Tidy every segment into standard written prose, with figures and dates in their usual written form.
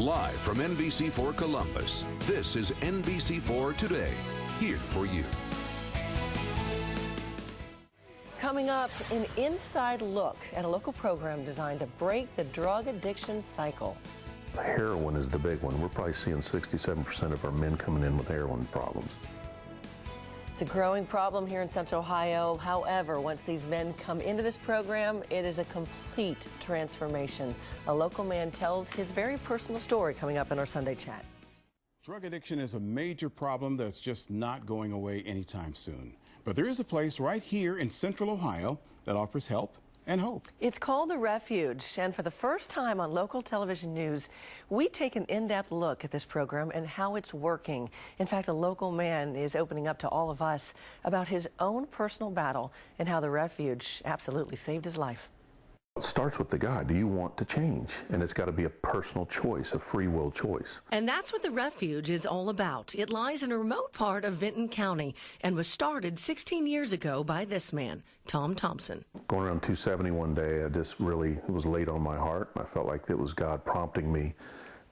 Live from NBC4 Columbus, this is NBC4 Today, here for you. Coming up, an inside look at a local program designed to break the drug addiction cycle. Heroin is the big one. We're probably seeing 67% of our men coming in with heroin problems. It's a growing problem here in Central Ohio. However, once these men come into this program, it is a complete transformation. A local man tells his very personal story coming up in our Sunday chat. Drug addiction is a major problem that's just not going away anytime soon. But there is a place right here in Central Ohio that offers help and hope. It's called the Refuge, and for the first time on local television news, we take an in-depth look at this program and how it's working. In fact, a local man is opening up to all of us about his own personal battle and how the Refuge absolutely saved his life. It starts with the guy. Do you want to change? And it's got to be a personal choice, a free will choice. And that's what the Refuge is all about. It lies in a remote part of Vinton County and was started 16 years ago by this man, Tom Thompson. Going around 270 one day, it was laid on my heart. I felt like it was God prompting me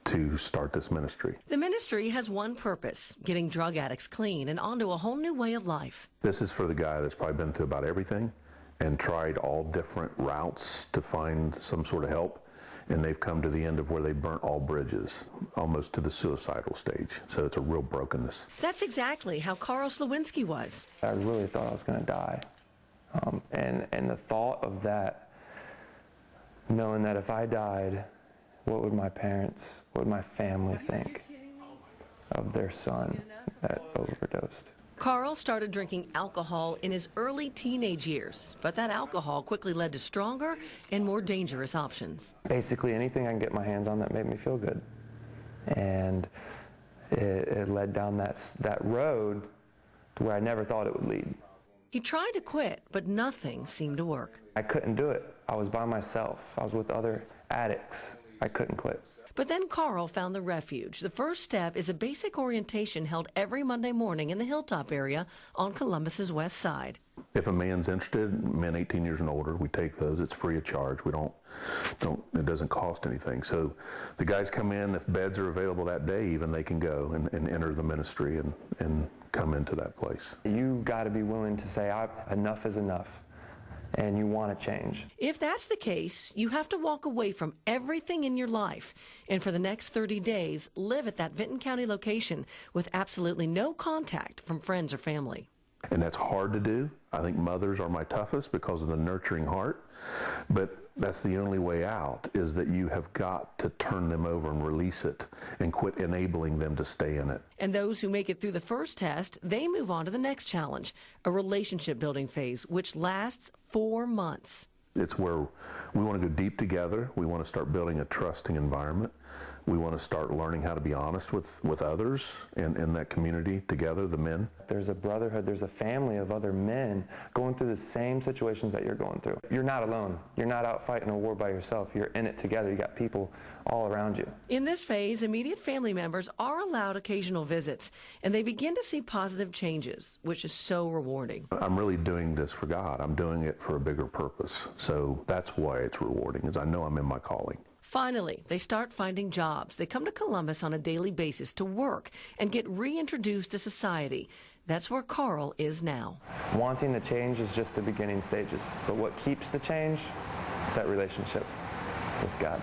to start this ministry. The ministry has one purpose, getting drug addicts clean and onto a whole new way of life. This is for the guy that's probably been through about everything and tried all different routes to find some sort of help, and they've come to the end of where they burnt all bridges, almost to the suicidal stage. So it's a real brokenness. That's exactly how Carl Sliwinski was. I really thought I was going to die, and the thought of that, knowing that if I died, what would my parents, what would my family think of their son that overdosed? Carl started drinking alcohol in his early teenage years, but that alcohol quickly led to stronger and more dangerous options. Basically anything I can get my hands on that made me feel good. And it led down that road to where I never thought it would lead. He tried to quit, but nothing seemed to work. I couldn't do it. I was by myself. I was with other addicts. I couldn't quit. But then Carl found the Refuge. The first step is a basic orientation held every Monday morning in the Hilltop area on Columbus's west side. If a man's interested, men 18 years and older, we take those. It's free of charge. It doesn't cost anything. So the guys come in, if beds are available that day even, they can go and enter the ministry and come into that place. You got to be willing to say, enough is enough. And you want to change. If that's the case, you have to walk away from everything in your life and for the next 30 days live at that Vinton County location with absolutely no contact from friends or family. And that's hard to do. I think mothers are my toughest because of the nurturing heart, but that's the only way out, is that you have got to turn them over and release it and quit enabling them to stay in it. And those who make it through the first test, they move on to the next challenge, a relationship building phase, which lasts 4 months. It's where we want to go deep together. We want to start building a trusting environment. We want to start learning how to be honest with others in that community together, the men. There's a brotherhood, there's a family of other men going through the same situations that you're going through. You're not alone. You're not out fighting a war by yourself. You're in it together. You got people all around you. In this phase, immediate family members are allowed occasional visits, and they begin to see positive changes, which is so rewarding. I'm really doing this for God. I'm doing it for a bigger purpose. So that's why it's rewarding, is I know I'm in my calling. Finally, they start finding jobs. They come to Columbus on a daily basis to work and get reintroduced to society. That's where Carl is now. Wanting to change is just the beginning stages, but what keeps the change is that relationship with God.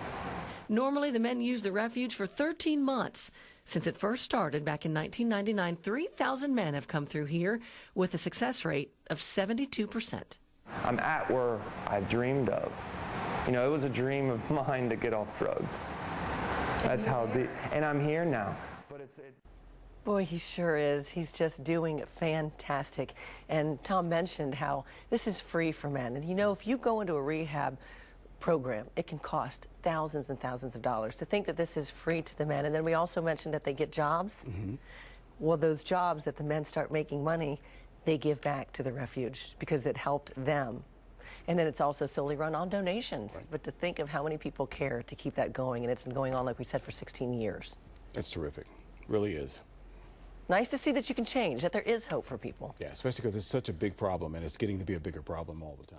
Normally, the men use the Refuge for 13 months. Since it first started back in 1999, 3,000 men have come through here with a success rate of 72%. I'm at where I dreamed of. You know, it was a dream of mine to get off drugs. That's how deep. And I'm here now. But it's Boy, he sure is. He's just doing fantastic. And Tom mentioned how this is free for men. And you know, if you go into a rehab program, it can cost thousands and thousands of dollars. To think that this is free to the men. And then we also mentioned that they get jobs. Well, those jobs that the men start making money, they give back to the Refuge because it helped them. And then it's also solely run on donations. Right. But to think of how many people care to keep that going, and it's been going on, like we said, for 16 years. It's terrific. Really is. Nice to see that you can change, that there is hope for people. Yeah, especially because it's such a big problem, and it's getting to be a bigger problem all the time.